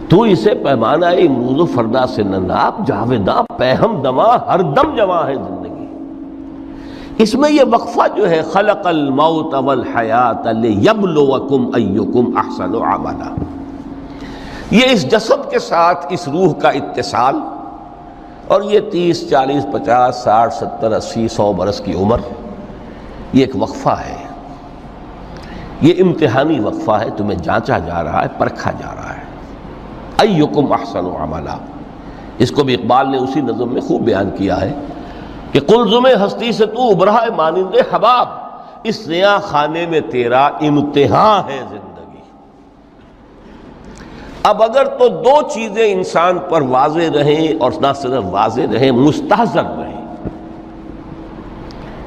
تو اسے پیمانہ امروز و فردا سے نہ ناپ، جاویداں پیہم دماں ہر دم جواں ہے زندگی۔ اس میں یہ وقفہ جو ہے خلق الموت والحیات لیبلوکم ایکم احسن عملا، یہ اس جسد کے ساتھ اس روح کا اتصال، اور یہ 30 40 50 60 70 80 100 برس کی عمر، یہ ایک وقفہ ہے، یہ امتحانی وقفہ ہے، تمہیں جانچا جا رہا ہے، پرکھا جا رہا ہے۔ ایکم احسن عملا، اس کو بھی اقبال نے اسی نظم میں خوب بیان کیا ہے کہ قلزم ہستی سے تو ابھرا ہے مانند حباب، اس نیا خانے میں تیرا امتحان ہے زندگی۔ اب اگر تو دو چیزیں انسان پر واضح رہیں، اور نہ صرف واضح رہیں، مستحضر رہیں۔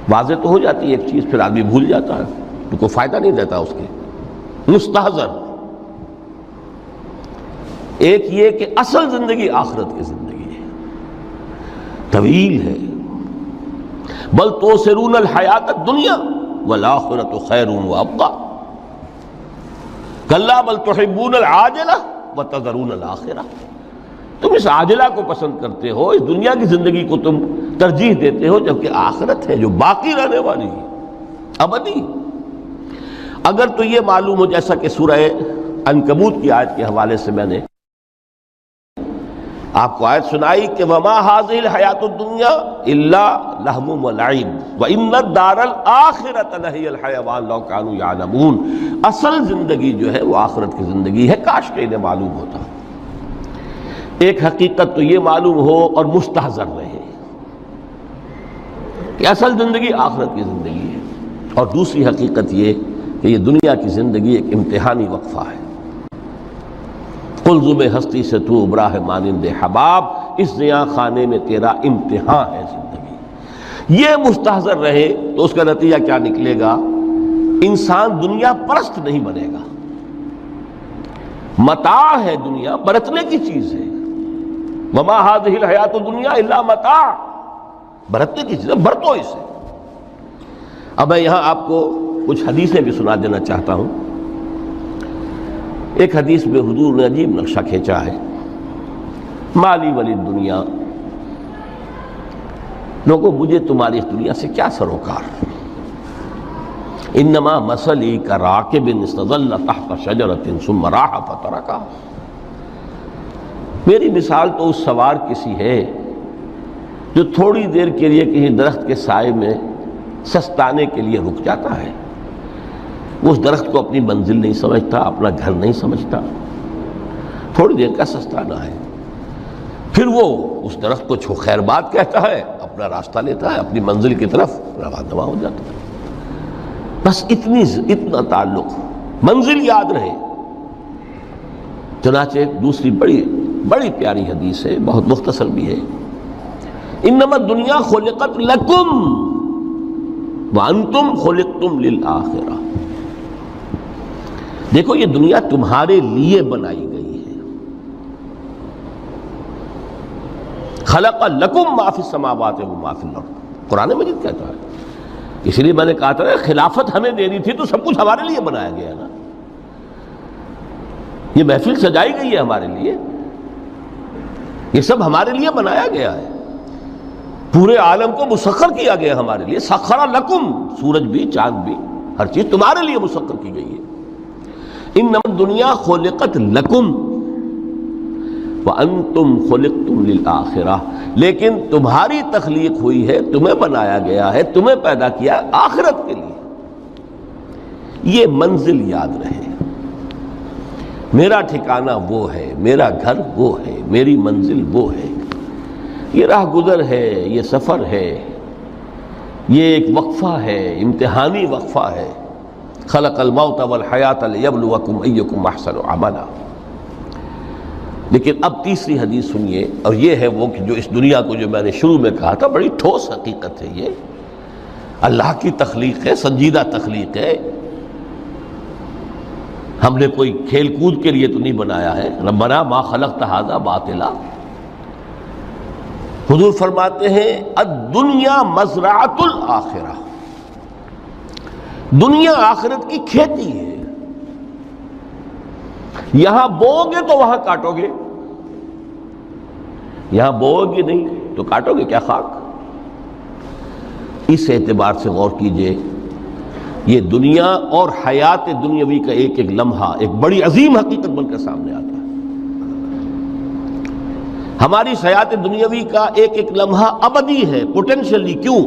واضح تو ہو جاتی ہے ایک چیز، پھر آدمی بھول جاتا ہے، تو کوئی فائدہ نہیں دیتا اس کے۔ مستحضر ایک یہ کہ اصل زندگی آخرت کی زندگی ہے، طویل ہے۔ بل توسرون الحیات الدنیا والآخرۃ خیر وابقیٰ، کلا بل تحبون العاجلہ وتذرون الآخرہ، تم اس عاجلہ کو پسند کرتے ہو، اس دنیا کی زندگی کو تم ترجیح دیتے ہو، جبکہ آخرت ہے جو باقی رہنے والی ہے، ابدی۔ اگر تو یہ معلوم ہو، جیسا کہ سورہ عنکبوت کی آیت کے حوالے سے میں نے آپ کو آیت سنائی کہ وما هذه الحیات الدنیا الا لہو ولعب وان الدار الاخرۃ لہی الحیوان لو کانوا یعلمون، اصل زندگی جو ہے وہ آخرت کی زندگی ہے، کاش کہ انہیں معلوم ہوتا۔ ایک حقیقت تو یہ معلوم ہو اور مستحضر رہے کہ اصل زندگی آخرت کی زندگی ہے، اور دوسری حقیقت یہ کہ یہ دنیا کی زندگی ایک امتحانی وقفہ ہے۔ قلزم ہستی سے تو ابھرا ہے مانند حباب، اس نیا خانے میں تیرا امتحان ہے زندگی۔ یہ مستحضر رہے تو اس کا نتیجہ کیا نکلے گا؟ انسان دنیا پرست نہیں بنے گا۔ متاع ہے دنیا، برتنے کی چیز ہے۔ وما هذه الحیات الدنیا الا متاع، برتنے کی چیز ہے، برتو اسے۔ اب میں یہاں آپ کو کچھ حدیثیں بھی سنا دینا چاہتا ہوں۔ ایک حدیث میں حضور نے عجیب نقشہ کھینچا ہے، مالی ولی دنیا، لوگوں مجھے تمہاری اس دنیا سے کیا سروکار، انما مثلی کراکب استظل تحت شجرۃ ثم راح فترکھا، میری مثال تو اس سوار کسی ہے جو تھوڑی دیر کے لیے کسی درخت کے سائے میں سستانے کے لیے رک جاتا ہے، وہ اس درخت کو اپنی منزل نہیں سمجھتا، اپنا گھر نہیں سمجھتا، تھوڑی دیر کا سستانا ہے، پھر وہ اس درخت کو خیر بات کہتا ہے، اپنا راستہ لیتا ہے، اپنی منزل کی طرف رواں ہو جاتا ہے۔ بس اتنا تعلق، منزل یاد رہے۔ چنانچہ ایک دوسری بڑی پیاری حدیث ہے، بہت مختصر بھی ہے، انما الدنیا خلقت لکم وانتم خلقتم للآخرہ، دیکھو یہ دنیا تمہارے لیے بنائی گئی ہے۔ خلق لکم ما فی السماوات و ما فی الارض، قرآن مجید کہتا ہے۔ اس لیے میں نے کہا تھا خلافت ہمیں دینی تھی تو سب کچھ ہمارے لیے بنایا گیا نا، یہ محفل سجائی گئی ہے ہمارے لیے، یہ سب ہمارے لیے بنایا گیا ہے، پورے عالم کو مسخر کیا گیا ہمارے لیے۔ سخر لکم، سورج بھی چاند بھی ہر چیز تمہارے لیے مسخر کی گئی ہے۔ انما الدنیا خلقت لکم وانتم خلقتم للآخرہ، لیکن تمہاری تخلیق ہوئی ہے، تمہیں بنایا گیا ہے، تمہیں پیدا کیا آخرت کے لیے۔ یہ منزل یاد رہے، میرا ٹھکانہ وہ ہے، میرا گھر وہ ہے، میری منزل وہ ہے، یہ راہ گزر ہے، یہ سفر ہے، یہ ایک وقفہ ہے، امتحانی وقفہ ہے۔ خلق الموت والحیات لیبلوکم ایکم احسن عملا۔ لیکن اب تیسری حدیث سنیے، اور یہ ہے وہ کہ جو اس دنیا کو، جو میں نے شروع میں کہا تھا، بڑی ٹھوس حقیقت ہے، یہ اللہ کی تخلیق ہے، سنجیدہ تخلیق ہے، ہم نے کوئی کھیل کود کے لیے تو نہیں بنایا ہے۔ ربنا ما خلقت ھذا باطلا، حضور فرماتے ہیں الدنیا مزرعۃ الآخرہ، دنیا آخرت کی کھیتی ہے۔ یہاں بوؤ گے تو وہاں کاٹو گے، یہاں بوؤ گے نہیں تو کاٹو گے کیا خاک؟ اس اعتبار سے غور کیجئے، یہ دنیا اور حیات دنیاوی کا ایک ایک لمحہ ایک بڑی عظیم حقیقت بن کر سامنے آتا ہے۔ ہماری حیات دنیاوی کا ایک ایک لمحہ ابدی ہے پوٹینشلی، کیوں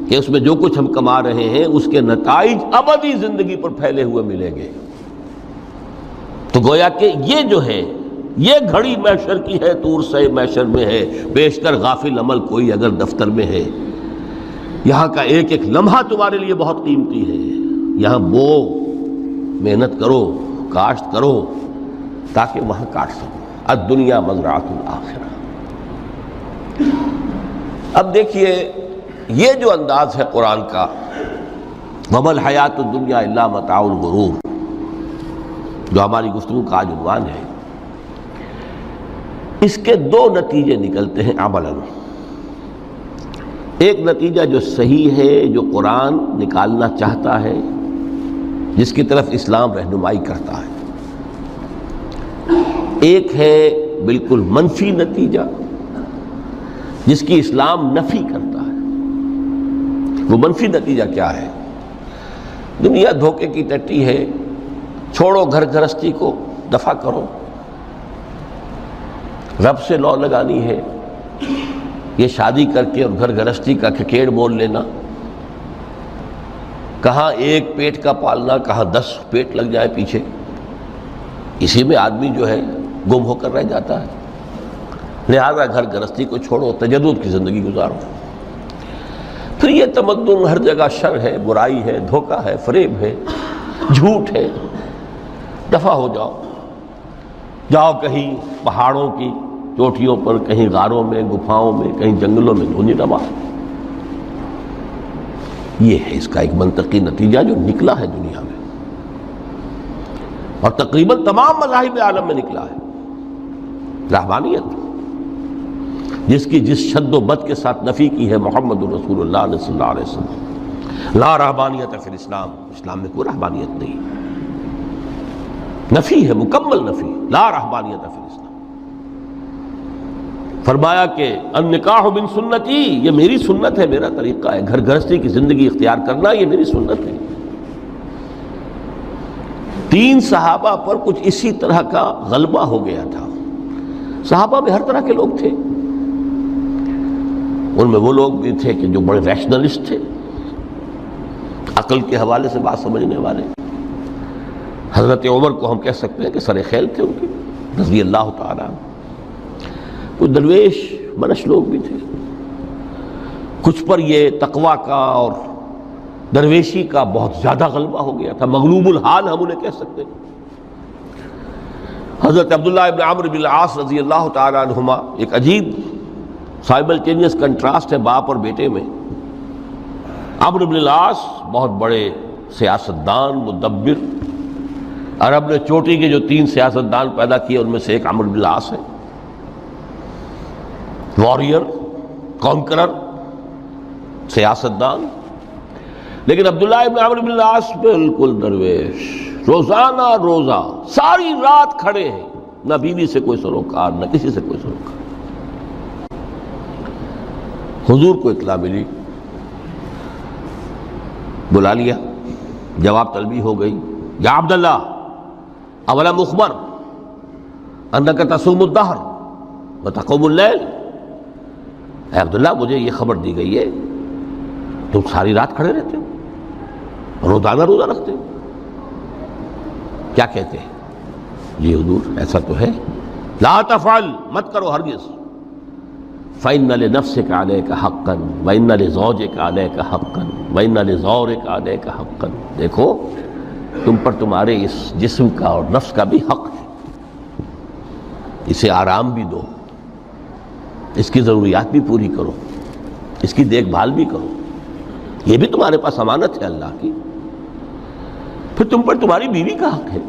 کہ اس میں جو کچھ ہم کما رہے ہیں اس کے نتائج ابدی زندگی پر پھیلے ہوئے ملیں گے۔ تو گویا کہ یہ جو ہے یہ گھڑی محشر کی ہے، طور سے محشر میں ہے، بیشتر غافل عمل کوئی اگر دفتر میں ہے، یہاں کا ایک ایک لمحہ تمہارے لیے بہت قیمتی ہے۔ یہاں بو، محنت کرو، کاشت کرو تاکہ وہاں کاٹ سکو۔ الدنیا مزرعۃ الآخرہ۔ اب دیکھیے یہ جو انداز ہے قرآن کا، وَمَا الْحَيَاةُ الدُّنْيَا إِلَّا مَتَاعُ الْغُرُورِ، جو ہماری گفتگو کا آج عنوان ہے، اس کے دو نتیجے نکلتے ہیں عملاً۔ ایک نتیجہ جو صحیح ہے، جو قرآن نکالنا چاہتا ہے، جس کی طرف اسلام رہنمائی کرتا ہے۔ ایک ہے بالکل منفی نتیجہ جس کی اسلام نفی کرتا ہے۔ وہ منفی نتیجہ کیا ہے؟ دنیا دھوکے کی ٹٹی ہے، چھوڑو گھر گھرستی کو، دفع کرو، رب سے لو لگانی ہے۔ یہ شادی کر کے اور گھر گھرستی کا کھکیڑ مول لینا، کہاں ایک پیٹ کا پالنا، کہاں 10 پیٹ لگ جائے پیچھے، اسی میں آدمی جو ہے گم ہو کر رہ جاتا ہے۔ لہذا گھر گھرستی کو چھوڑو، تجدد کی زندگی گزارو۔ پھر یہ تمدن ہر جگہ شر ہے، برائی ہے، دھوکہ ہے، فریب ہے، جھوٹ ہے، دفع ہو جاؤ، جاؤ کہیں پہاڑوں کی چوٹیوں پر، کہیں غاروں میں، گپھاؤں میں، کہیں جنگلوں میں دھونی روا۔ یہ ہے اس کا ایک منطقی نتیجہ جو نکلا ہے دنیا میں، اور تقریباً تمام مذاہب عالم میں نکلا ہے۔ رہبانیت جس کی جس شد و بد کے ساتھ نفی کی ہے محمد رسول اللہ صلی اللہ علیہ وسلم، لا رہبانیت فی الاسلام، اسلام میں کوئی رہبانیت نہیں، نفی ہے، مکمل نفی، لا رہبانیت فی الاسلام۔ فرمایا کہ النکاح من سنتی، یہ میری سنت ہے، میرا طریقہ ہے، گھر گھرستی کی زندگی اختیار کرنا یہ میری سنت ہے۔ 3 صحابہ پر کچھ اسی طرح کا غلبہ ہو گیا تھا۔ صحابہ میں ہر طرح کے لوگ تھے، ان میں وہ لوگ بھی تھے کہ جو بڑے ریشنلسٹ تھے، عقل کے حوالے سے بات سمجھنے والے۔ حضرت عمر کو ہم کہہ سکتے ہیں کہ سر خیل تھے ان کی رضی اللہ تعالیٰ۔ کچھ درویش منش لوگ بھی تھے، کچھ پر یہ تقویٰ کا اور درویشی کا بہت زیادہ غلبہ ہو گیا تھا، مغلوب الحال ہم انہیں کہہ سکتے ہیں۔ حضرت عبداللہ ابن عمرو بن العاص رضی اللہ تعالیٰ عنہما، ایک عجیب سائملٹینیس کنٹراسٹ ہے باپ اور بیٹے میں۔ عمرو بن العاص بہت بڑے سیاستدان، مدبر، عرب نے چوٹی کے جو 3 سیاستدان پیدا کیے ان میں سے ایک عمرو بن العاص ہے، واریر، کانکرر، سیاستدان۔ لیکن عبداللہ ابن عمرو بن العاص بالکل درویش، روزانہ روزہ ساری رات کھڑے ہیں، نہ بیوی سے کوئی سروکار، نہ کسی سے کوئی سروکار۔ حضور کو اطلاع ملی، بلا لیا، جواب طلبی ہو گئی، یا عبداللہ اولم اخبر انک تصوم الدہر وتقوم اللیل، اے عبداللہ مجھے یہ خبر دی گئی ہے تم ساری رات کھڑے رہتے ہو، روزانہ روزہ رکھتے ہو، کیا کہتے ہیں؟ جی حضور ایسا تو ہے۔ لا تفعل، مت کرو ہرگز۔ فإن لنفسك عليك حقا وإن لزوجك عليك حقا وإن لزورك عليك حقا، دیکھو تم پر تمہارے اس جسم کا اور نفس کا بھی حق ہے، اسے آرام بھی دو، اس کی ضروریات بھی پوری کرو، اس کی دیکھ بھال بھی کرو، یہ بھی تمہارے پاس امانت ہے اللہ کی۔ پھر تم پر تمہاری بیوی کا حق ہے۔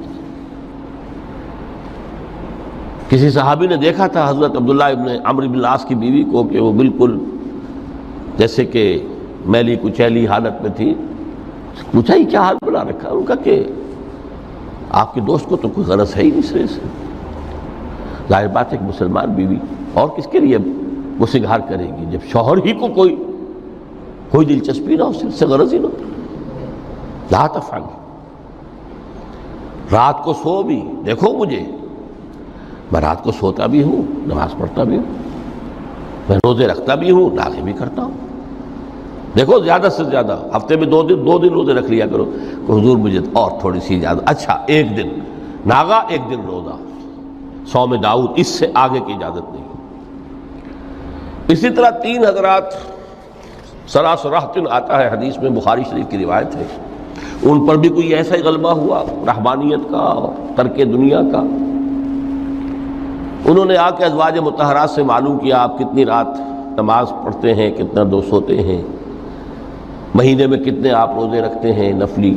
کسی صحابی نے دیکھا تھا حضرت عبداللہ ابن عمرو بن العاص کی بیوی کو کہ وہ بالکل جیسے کہ میلی کچیلی حالت میں تھی۔ پوچھا یہ کیا حال بنا رکھا؟ ان کا کہ آپ کے دوست کو تو کوئی غرض ہے ہی نہیں سرے سے. ظاہر بات ہے کہ مسلمان بیوی اور کس کے لیے وہ سنگھار کرے گی جب شوہر ہی کو کوئی دلچسپی نہ ہو، اس سے غرض ہی نہ ہو. لا تفعل. رات کو سو بھی دیکھو مجھے، میں رات کو سوتا بھی ہوں، نماز پڑھتا بھی ہوں، میں روزے رکھتا بھی ہوں، ناغے بھی کرتا ہوں. دیکھو زیادہ سے زیادہ ہفتے میں دو دن روزے رکھ لیا کرو کہ حضور مجھے اور تھوڑی سی اجازت. اچھا ایک دن ناغا، ایک دن روزہ، صوم داؤد، اس سے آگے کی اجازت نہیں. اسی طرح 3 حضرات سراسراہتن آتا ہے حدیث میں، بخاری شریف کی روایت ہے، ان پر بھی کوئی ایسا ہی غلبہ ہوا رہبانیت کا اور ترک دنیا کا. انہوں نے آ کے ازواج مطہرات سے معلوم کیا آپ کتنی رات نماز پڑھتے ہیں، کتنا دو سوتے ہیں، مہینے میں کتنے آپ روزے رکھتے ہیں نفلی.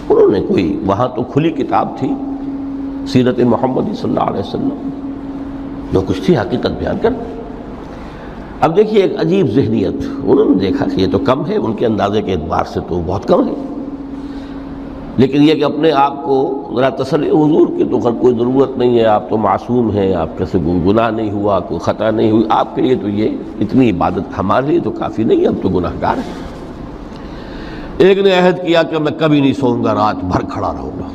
انہوں نے کوئی وہاں تو کھلی کتاب تھی سیرت محمد صلی اللہ علیہ وسلم، جو کچھ تھی حقیقت بیان کر. اب دیکھیے ایک عجیب ذہنیت، انہوں نے دیکھا کہ یہ تو کم ہے، ان کے اندازے کے اعتبار سے تو بہت کم ہے، لیکن یہ کہ اپنے آپ کو ذرا تسلی، حضور کی تو کوئی ضرورت نہیں ہے، آپ تو معصوم ہیں، آپ کیسے کوئی گناہ نہیں ہوا، کوئی خطا نہیں ہوئی، آپ کے لیے تو یہ اتنی عبادت ہمارے لیے تو کافی نہیں ہے، اب تو گناہ گار ہیں. ایک نے عہد کیا کہ میں کبھی نہیں سوؤں گا، رات بھر کھڑا رہوں گا.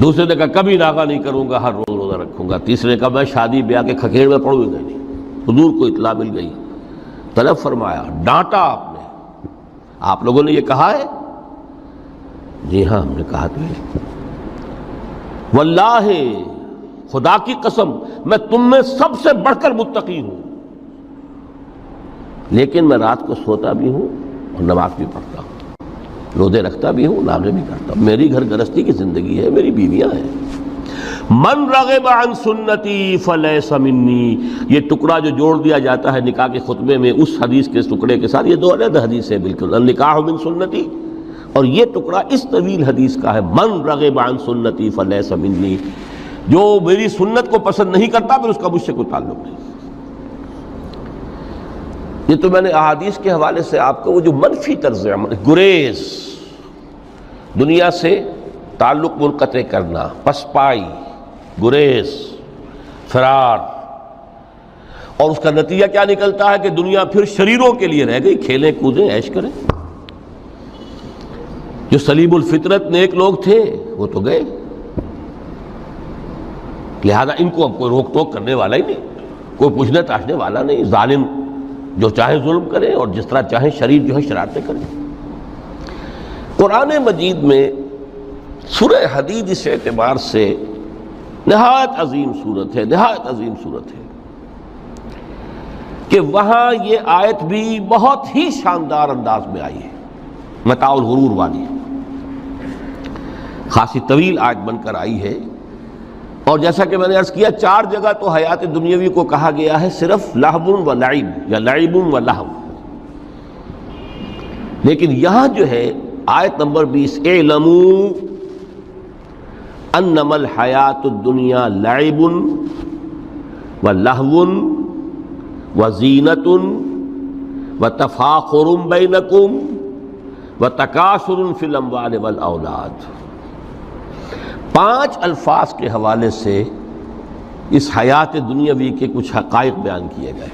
دوسرے نے کہا کبھی ناغا نہیں کروں گا، ہر روز روزہ رکھوں گا. تیسرے نے کہا میں شادی بیاہ کے کھکیڑ میں پڑوں گا نہیں. حضور کو اطلاع مل گئی، طلب فرمایا، ڈانٹا آپ نے، آپ لوگوں نے یہ کہا ہے؟ جی ہاں ہم نے کہا تو ہے. واللہ خدا کی قسم میں تم میں سب سے بڑھ کر متقی ہوں، لیکن میں رات کو سوتا بھی ہوں اور نماز بھی پڑھتا ہوں، روزے رکھتا بھی ہوں، ناغے بھی کرتا ہوں. میری گھر گرستی کی زندگی ہے، میری بیویاں ہیں. من رغب عن سنتی فلیس منی، یہ ٹکڑا جو جوڑ دیا جاتا ہے نکاح کے خطبے میں اس حدیث کے ٹکڑے کے ساتھ، یہ 2 علیحدہ حدیث ہے بالکل، النکاح من سنتی، اور یہ ٹکڑا اس طویل حدیث کا ہے، من رغب عن سنتی فلیس منی، جو میری سنت کو پسند نہیں کرتا پھر اس کا مجھ سے کوئی تعلق نہیں. یہ تو میں نے احادیث کے حوالے سے آپ کو وہ جو منفی طرز عمل، گریز، دنیا سے تعلق منقطع کرنا، پسپائی، گریز، فرار، اور اس کا نتیجہ کیا نکلتا ہے کہ دنیا پھر شریروں کے لیے رہ گئی، کھیلیں کودیں عیش کریں. جو سلیم الفطرت نیک لوگ تھے وہ تو گئے، لہذا ان کو اب کوئی روک ٹوک کرنے والا ہی نہیں، کوئی پوچھنے تاشنے والا نہیں. ظالم جو چاہے ظلم کریں اور جس طرح چاہیں شریر جو ہے شرارتیں کریں. قرآن مجید میں سورہ حدید اس اعتبار سے نہایت عظیم صورت ہے، نہایت عظیم صورت ہے کہ وہاں یہ آیت بھی بہت ہی شاندار انداز میں آئی ہے، متاع الغرور والی، خاصی طویل آیت بن کر آئی ہے. اور جیسا کہ میں نے عرض کیا 4 جگہ تو حیات دنیاوی کو کہا گیا ہے صرف لہو و لعب یا لعب و لہو، لیکن یہاں جو ہے آیت نمبر 20، اعلموا انما الحیات الدنیا لعب و لہو و زینت و تفاخر بینکم و تکاثر فی الاموال والاولاد. 5 الفاظ کے حوالے سے اس حیات دنیاوی کے کچھ حقائق بیان کیے گئے.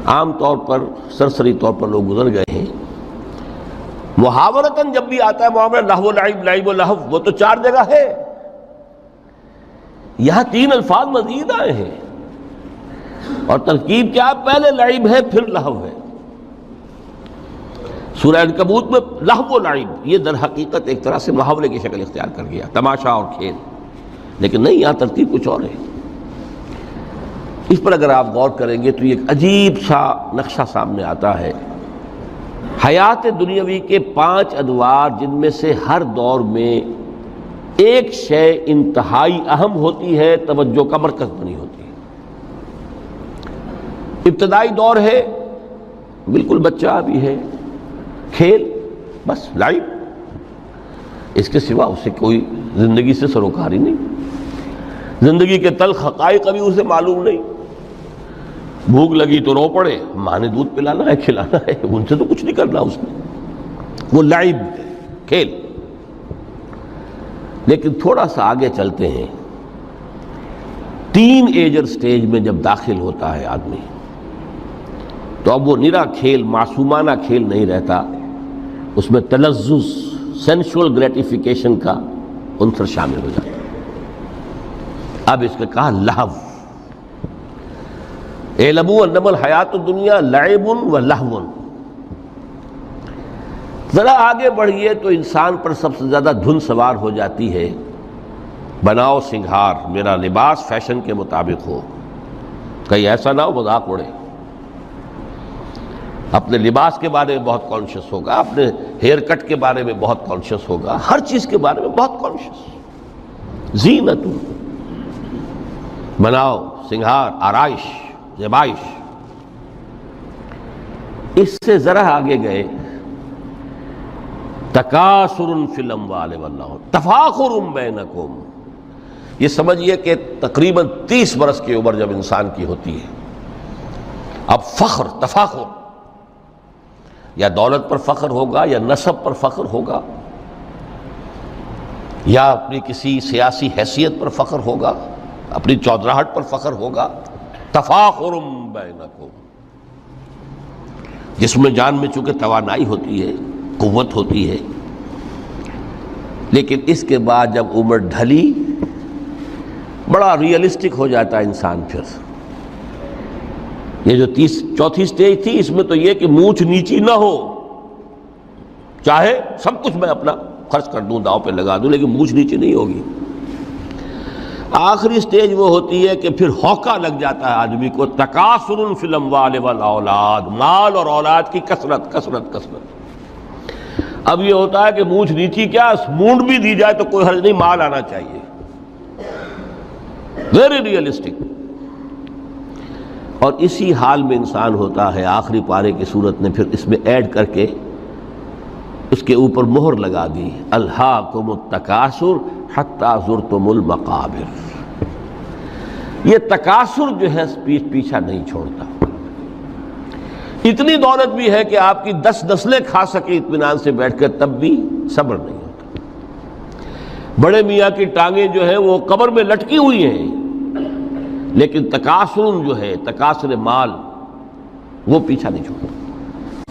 عام طور پر سرسری طور پر لوگ گزر گئے ہیں. محاورتاً جب بھی آتا ہے معاملہ لہو لعب، لعب و لہو، وہ تو 4 جگہ ہے، یہاں 3 الفاظ مزید آئے ہیں، اور ترکیب کیا؟ پہلے لعب ہے پھر لہو ہے. سورہ عنکبوت میں لہو و لعب یہ در حقیقت ایک طرح سے محاورے کی شکل اختیار کر گیا، تماشا اور کھیل، لیکن نہیں، یہاں ترتیب کچھ اور ہے. اس پر اگر آپ غور کریں گے تو یہ ایک عجیب سا نقشہ سامنے آتا ہے. حیات دنیاوی کے 5 ادوار، جن میں سے ہر دور میں ایک شے انتہائی اہم ہوتی ہے، توجہ کا مرکز بنی ہوتی ہے. ابتدائی دور ہے، بالکل بچہ بھی ہے، کھیل، بس لعب، اس کے سوا اسے کوئی زندگی سے سروکاری نہیں، زندگی کے تلخ حقائق ابھی اسے معلوم نہیں. بھوک لگی تو رو پڑے، ماں نے دودھ پلانا ہے، کھلانا ہے، ان سے تو کچھ نہیں کرنا اس نے، وہ لعب، کھیل. لیکن تھوڑا سا آگے چلتے ہیں، تین ایجر سٹیج میں جب داخل ہوتا ہے آدمی تو اب وہ نرا کھیل، معصومانہ کھیل نہیں رہتا، اس میں تلذذ، سینشول گریٹیفیکیشن کا عنصر شامل ہو جاتا ہے۔ اب اس نے کہا لہو، اعلموا انما الحیات الدنیا لعب و لہو۔ ذرا آگے بڑھیے تو انسان پر سب سے زیادہ دھن سوار ہو جاتی ہے، بناؤ سنگھار، میرا لباس فیشن کے مطابق ہو، کہیں ایسا نہ ہو مذاق اڑے۔ اپنے لباس کے بارے میں بہت کانشیس ہوگا، اپنے ہیئر کٹ کے بارے میں بہت کانشیس ہوگا، ہر چیز کے بارے میں بہت کانشیس۔ زینت، بناؤ سنگھار، آرائش، زیبائش۔ اس سے ذرا آگے گئے، تکاثر فی الاموال والنہر، تفاخر بینکم۔ یہ سمجھیے کہ تقریباً 30 برس کی عمر جب انسان کی ہوتی ہے، اب فخر، تفاخر، یا دولت پر فخر ہوگا، یا نسب پر فخر ہوگا، یا اپنی کسی سیاسی حیثیت پر فخر ہوگا، اپنی چودراہٹ پر فخر ہوگا۔ تفاخر بینکم، جس میں جان میں چونکہ توانائی ہوتی ہے، قوت ہوتی ہے، لیکن اس کے بعد جب عمر ڈھلی بڑا ریئلسٹک ہو جاتا ہے انسان۔ پھر یہ جو چوتھی سٹیج تھی، اس میں تو یہ کہ مونچھ نیچی نہ ہو، چاہے سب کچھ میں اپنا خرچ کر دوں، داؤ پہ لگا دوں، لیکن مونچھ نیچی نہیں ہوگی۔ آخری سٹیج وہ ہوتی ہے کہ پھر ہوکا لگ جاتا ہے آدمی کو، تکاثر فی الاموال والاولاد، مال اور اولاد کی کثرت کثرت کثرت۔ اب یہ ہوتا ہے کہ مونچھ نیچی کیا، مونڈ بھی دی جائے تو کوئی حرج نہیں، مال آنا چاہیے، ویری ریئلسٹک۔ اور اسی حال میں انسان ہوتا ہے۔ آخری پارے کی صورت نے پھر اس میں ایڈ کر کے اس کے اوپر مہر لگا دی، الہاکم التکاثر حتی زرتم المقابر۔ یہ تکاثر جو ہے پیچھا نہیں چھوڑتا۔ اتنی دولت بھی ہے کہ آپ کی 10 نسلیں کھا سکے اطمینان سے بیٹھ کر، تب بھی صبر نہیں ہوتا۔ بڑے میاں کی ٹانگیں جو ہیں وہ قبر میں لٹکی ہوئی ہیں، لیکن تکاثر جو ہے، تکاثر مال، وہ پیچھا نہیں چھوڑتا۔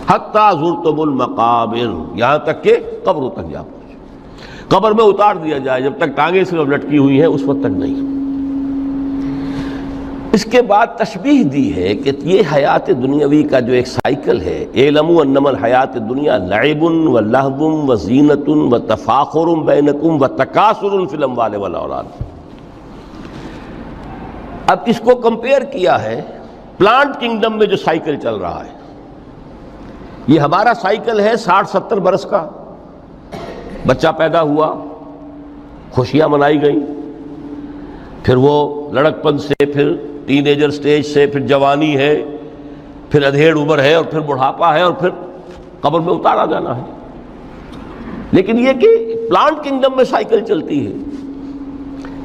حتی زرتم المقابر، یہاں تک کہ قبروں تک جا پہنچے، قبر میں اتار دیا جائے، جب تک ٹانگیں صرف لٹکی ہوئی ہیں اس وقت تک نہیں۔ اس کے بعد تشبیہ دی ہے کہ یہ حیات دنیاوی کا جو ایک سائیکل ہے، اعلموا انما الحیات الدنیا لعب و لہو و زینت و تفاخر بینکم و تکاثر فی الاموال والاولاد۔ اب اس کو کمپیئر کیا ہے پلانٹ کنگڈم میں جو سائیکل چل رہا ہے۔ یہ ہمارا سائیکل ہے 60-70 برس کا، بچہ پیدا ہوا، خوشیاں منائی گئیں، پھر وہ لڑکپن سے، پھر ٹین ایجر سٹیج سے، پھر جوانی ہے، پھر ادھیڑ عمر ہے، اور پھر بڑھاپا ہے، اور پھر قبر میں اتارا جانا ہے۔ لیکن یہ کہ پلانٹ کنگڈم میں سائیکل چلتی ہے،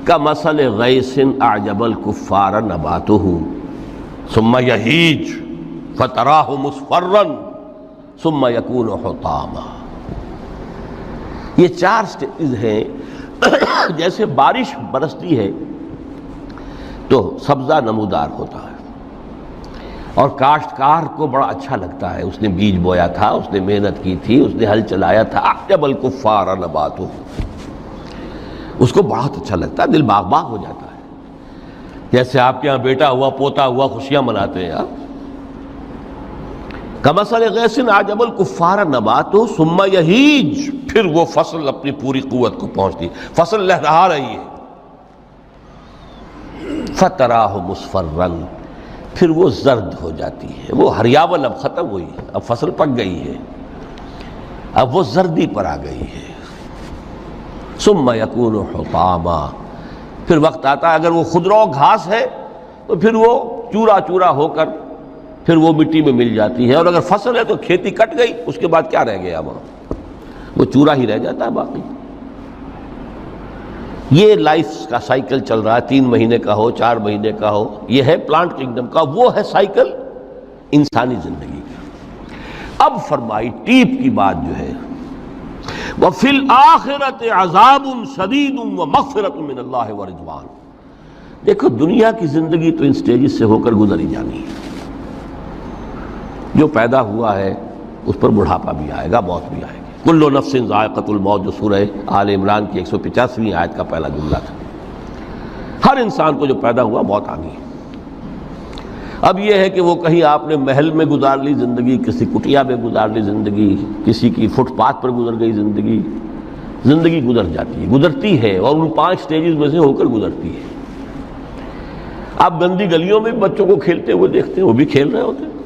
کمثل غیث اعجب الکفار نباتہ ثم یہیج فتراہ مصفرا ثم یکون حطاما۔ یہ 4 سٹیج ہیں۔ جیسے بارش برستی ہے تو سبزہ نمودار ہوتا ہے، اور کاشتکار کو بڑا اچھا لگتا ہے، اس نے بیج بویا تھا، اس نے محنت کی تھی، اس نے ہل چلایا تھا، اعجب الکفار نباتہ، اس کو بہت اچھا لگتا ہے، دل باغ باغ ہو جاتا ہے۔ جیسے آپ کے یہاں بیٹا ہوا، پوتا ہوا، خوشیاں مناتے ہیں آپ۔ کمثل غیث اعجب الکفار نباتہ ثم یہیج، پھر وہ فصل اپنی پوری قوت کو پہنچتی، فصل لہرا رہی ہے، فتراہ مصفرا، پھر وہ زرد ہو جاتی ہے، وہ ہریاول اب ختم ہوئی ہے، اب فصل پک گئی ہے، اب وہ زردی پر آ گئی ہے۔ ثم یکون حطاما، پھر وقت آتا ہے، اگر وہ خضرو گھاس ہے تو پھر وہ چورا چورا ہو کر پھر وہ مٹی میں مل جاتی ہے، اور اگر فصل ہے تو کھیتی کٹ گئی، اس کے بعد کیا رہ گیا وہاں، وہ چورا ہی رہ جاتا ہے باقی۔ یہ لائف کا سائیکل چل رہا ہے، 3 مہینے کا ہو، 4 مہینے کا ہو، یہ ہے پلانٹ کنگڈم کا، وہ ہے سائیکل انسانی زندگی کا۔ اب فرمائی ٹیپ کی بات جو ہے وفی الآخرۃ عذاب شدید ومغفرۃ من اللہ ورضوان۔ دیکھو دنیا کی زندگی تو ان سٹیجز سے ہو کر گزری جانی ہے، جو پیدا ہوا ہے اس پر بڑھاپا بھی آئے گا، موت بھی آئے گی۔ کل نفس ذائقۃ الموت جو سورہ آل عمران کی 185ویں آیت کا پہلا جملہ تھا، ہر انسان کو جو پیدا ہوا موت آنی ہے۔ اب یہ ہے کہ وہ کہیں آپ نے محل میں گزار لی زندگی، کسی کٹیا میں گزار لی زندگی، کسی کی فٹ پاتھ پر گزر گئی زندگی، زندگی گزر جاتی ہے، گزرتی ہے، اور ان 5 سٹیجز میں سے ہو کر گزرتی ہے۔ آپ گندی گلیوں میں بچوں کو کھیلتے ہوئے دیکھتے ہیں، وہ بھی کھیل رہے ہوتے ہیں،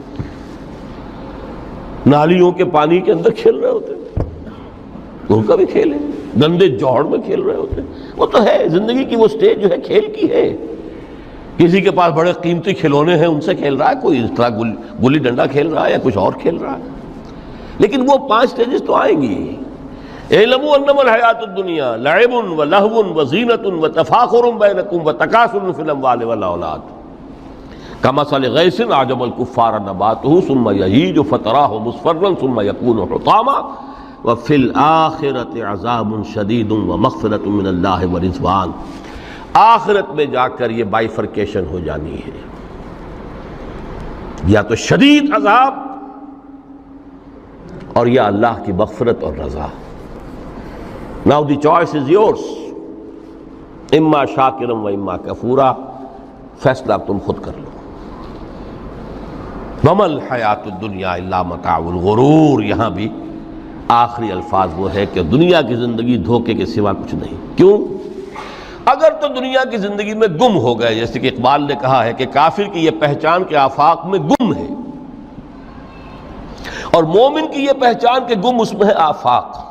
نالیوں کے پانی کے اندر کھیل رہے ہوتے ہیں، ان کا بھی کھیل ہے، گندے جوہڑ میں کھیل رہے ہوتے ہیں۔ وہ تو ہے زندگی کی وہ سٹیج جو ہے کھیل کی ہے۔ کسی کے پاس بڑے قیمتی کھلونے ہیں، ان سے کھیل رہا ہے، کوئی اس طرح گلی ڈنڈا کھیل رہا ہے یا کچھ اور کھیل رہا ہے، لیکن وہ 5 سٹیجز تو آئیں گی۔ اعلموا انما الحیاۃ الدنیا لعب ولہو وزینۃ وتفاخر بینکم وتکاثر فی الاموال والاولاد کمثل غیث اعجب الکفار نباتہ ثم یہیج فتراہ مصفرا ثم یکون حطاما وفی الآخرۃ عذاب شدید ومغفرۃ من اللہ ورضوان۔ آخرت میں جا کر یہ بائیفرکیشن ہو جانی ہے، یا تو شدید عذاب اور یا اللہ کی مغفرت اور رضا۔ Now the choice is yours، اما شاکرا و اما کفورا، فیصلہ تم خود کر لو۔ وما الحیات الدنیا الا متاع الغرور، یہاں بھی آخری الفاظ وہ ہے کہ دنیا کی زندگی دھوکے کے سوا کچھ نہیں۔ کیوں؟ اگر تو دنیا کی زندگی میں گم ہو گئے، جیسے کہ اقبال نے کہا ہے کہ کافر کی یہ پہچان کے آفاق میں گم ہے، اور مومن کی یہ پہچان کہ گم اس میں ہے آفاق۔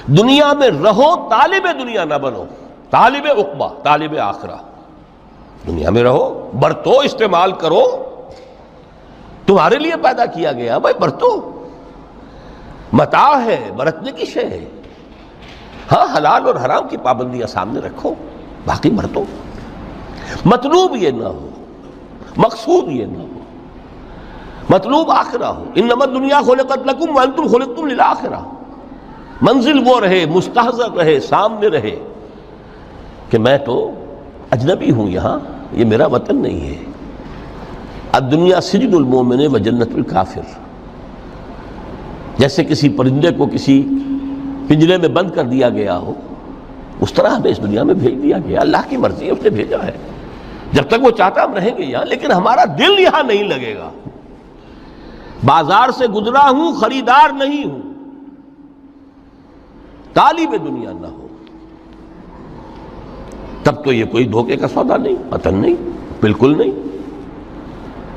دنیا میں رہو، طالب دنیا نہ بنو، طالب عقبہ، طالب آخرہ۔ دنیا میں رہو، برتو، استعمال کرو، تمہارے لیے پیدا کیا گیا، بھائی برتو، متاع ہے، برتنے کی شے ہے۔ ہاں حلال اور حرام کی پابندیاں سامنے رکھو، باقی برتو۔ مطلوب یہ نہ ہو، مقصود یہ نہ ہو، مطلوب آخرہ ہو۔ انما الدنیا خلقت لکم وانتم خلقتم للآخرہ۔ منزل وہ رہے، مستحضر رہے، سامنے رہے کہ میں تو اجنبی ہوں، یہاں یہ میرا وطن نہیں ہے۔ الدنیا سجن المومن و جنت الکافر، جیسے کسی پرندے کو کسی پنجرے میں بند کر دیا گیا ہو، اس طرح ہمیں اس دنیا میں بھیج دیا گیا، اللہ کی مرضی ہے، اس نے بھیجا ہے۔ جب تک وہ چاہتا ہم رہیں گے یہاں، لیکن ہمارا دل یہاں نہیں لگے گا۔ بازار سے گزرا ہوں، خریدار نہیں ہوں، طالب دنیا نہ ہو، تب تو یہ کوئی دھوکے کا سودا نہیں، وطن نہیں، بالکل نہیں۔